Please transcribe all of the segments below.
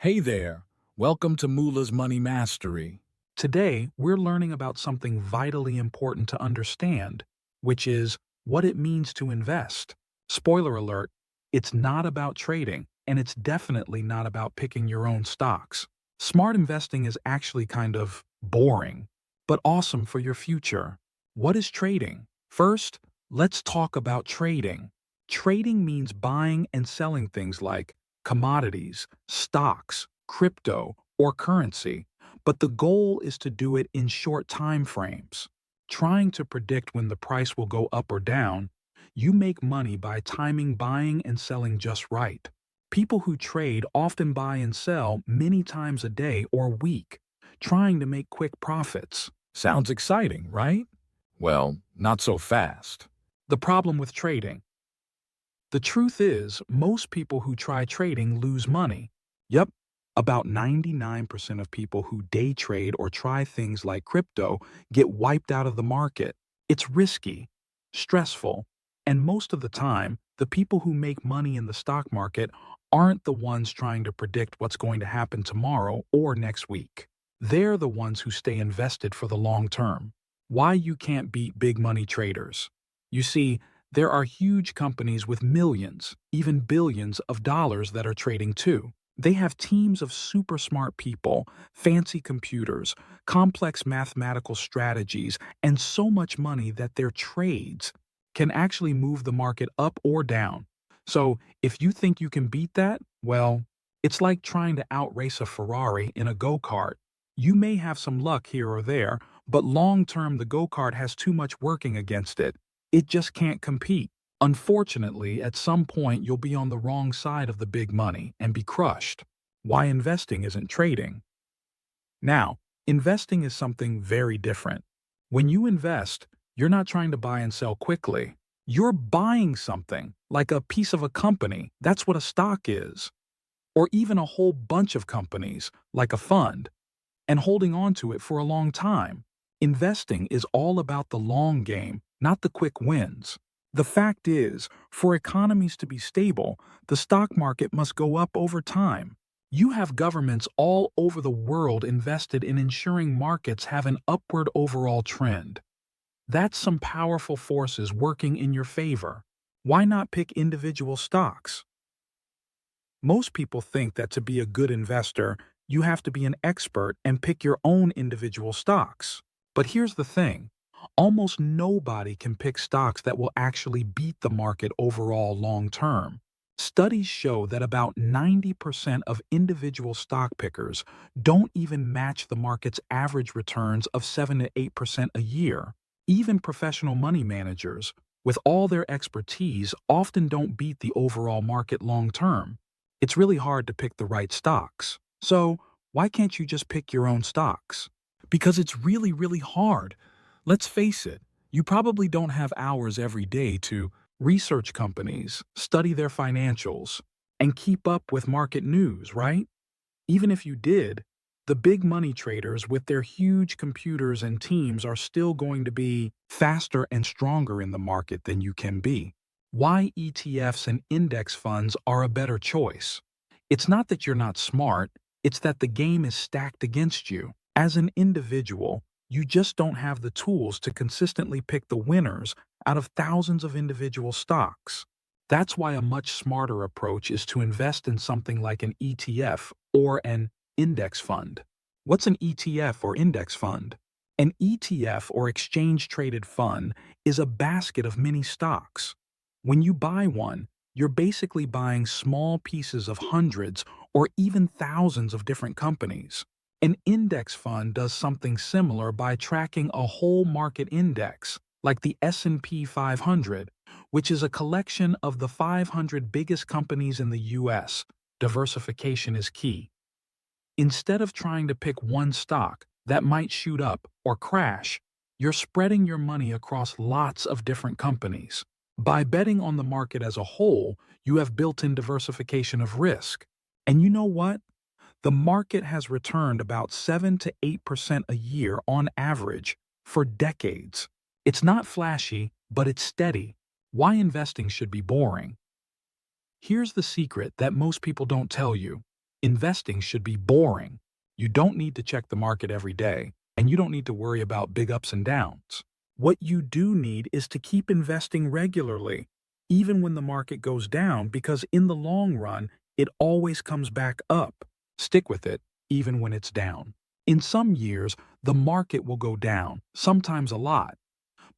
Hey there, welcome to Moolah's Money Mastery. Today, we're learning about something vitally important to understand, which is what it means to invest. Spoiler alert, it's not about trading, and it's definitely not about picking your own stocks. Smart investing is actually kind of boring, but awesome for your future. What is trading? First, let's talk about trading. Trading means buying and selling things like commodities, stocks, crypto, or currency, but the goal is to do it in short time frames. Trying to predict when the price will go up or down, you make money by timing buying and selling just right. People who trade often buy and sell many times a day or week, trying to make quick profits. Sounds exciting, right? Well, not so fast. The problem with trading. The truth is, most people who try trading lose money. Yep, about 99% of people who day trade or try things like crypto get wiped out of the market. It's risky, stressful, and most of the time, the people who make money in the stock market aren't the ones trying to predict what's going to happen tomorrow or next week. They're the ones who stay invested for the long term. Why you can't beat big money traders? You see, there are huge companies with millions, even billions of dollars that are trading too. They have teams of super smart people, fancy computers, complex mathematical strategies, and so much money that their trades can actually move the market up or down. So, if you think you can beat that, well, it's like trying to outrace a Ferrari in a go-kart. You may have some luck here or there, but long term the go-kart has too much working against it. It just can't compete. Unfortunately, at some point you'll be on the wrong side of the big money and be crushed. Why investing isn't trading? Now, investing is something very different. When you invest, you're not trying to buy and sell quickly. You're buying something, like a piece of a company. That's what a stock is. Or even a whole bunch of companies, like a fund, and holding on to it for a long time. Investing is all about the long game, not the quick wins. The fact is, for economies to be stable, the stock market must go up over time. You have governments all over the world invested in ensuring markets have an upward overall trend. That's some powerful forces working in your favor. Why not pick individual stocks? Most people think that to be a good investor, you have to be an expert and pick your own individual stocks. But here's the thing. Almost nobody can pick stocks that will actually beat the market overall long term. Studies show that about 90% of individual stock pickers don't even match the market's average returns of 7 to 8% a year. Even professional money managers, with all their expertise, often don't beat the overall market long term. It's really hard to pick the right stocks. So, why can't you just pick your own stocks? Because it's really hard. Let's face it, you probably don't have hours every day to Research companies, study their financials, and keep up with market news, right? Even if you did, the big money traders with their huge computers and teams are still going to be faster and stronger in the market than you can be. Why ETFs and index funds are a better choice? It's not that you're not smart, it's that the game is stacked against you. As an individual, you just don't have the tools to consistently pick the winners out of thousands of individual stocks. That's why a much smarter approach is to invest in something like an ETF or an index fund. What's an ETF or index fund? An ETF or exchange traded fund is a basket of many stocks. When you buy one, you're basically buying small pieces of hundreds or even thousands of different companies. An index fund does something similar by tracking a whole market index, like the S&P 500, which is a collection of the 500 biggest companies in the US. Diversification is key. Instead of trying to pick one stock that might shoot up or crash, you're spreading your money across lots of different companies. By betting on the market as a whole, you have built-in diversification of risk. And you know what? The market has returned about 7 to 8% a year on average for decades. It's not flashy, but it's steady. Why investing should be boring? Here's the secret that most people don't tell you. Investing should be boring. You don't need to check the market every day, and you don't need to worry about big ups and downs. What you do need is to keep investing regularly, even when the market goes down, because in the long run, it always comes back up. Stick with it, even when it's down. In some years, the market will go down, sometimes a lot.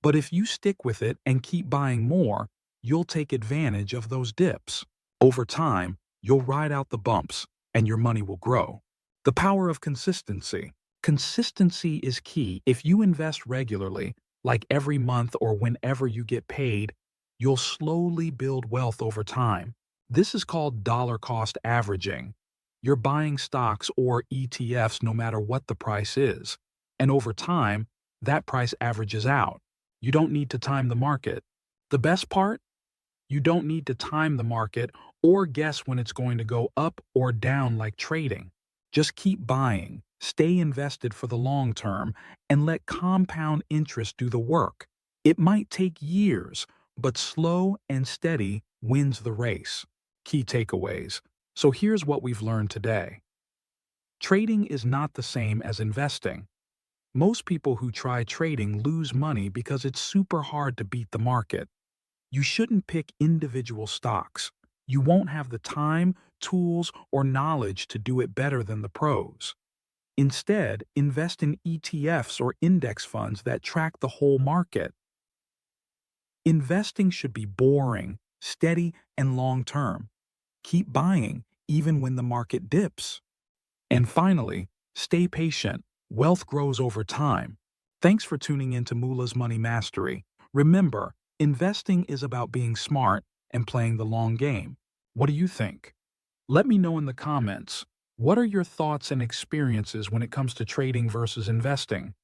But if you stick with it and keep buying more, you'll take advantage of those dips. Over time, you'll ride out the bumps, and your money will grow. The power of consistency. Consistency is key. If you invest regularly, like every month or whenever you get paid, you'll slowly build wealth over time. This is called dollar cost averaging. You're buying stocks or ETFs no matter what the price is. And over time, that price averages out. You don't need to time the market. The best part? You don't need to time the market or guess when it's going to go up or down like trading. Just keep buying, stay invested for the long term, and let compound interest do the work. It might take years, but slow and steady wins the race. Key takeaways. So here's what we've learned today. Trading is not the same as investing. Most people who try trading lose money because it's super hard to beat the market. You shouldn't pick individual stocks. You won't have the time, tools, or knowledge to do it better than the pros. Instead, invest in ETFs or index funds that track the whole market. Investing should be boring, steady, and long-term. Keep buying, even when the market dips. And finally, stay patient. Wealth grows over time. Thanks for tuning in to Moolah's Money Mastery. Remember, investing is about being smart and playing the long game. What do you think? Let me know in the comments. What are your thoughts and experiences when it comes to trading versus investing?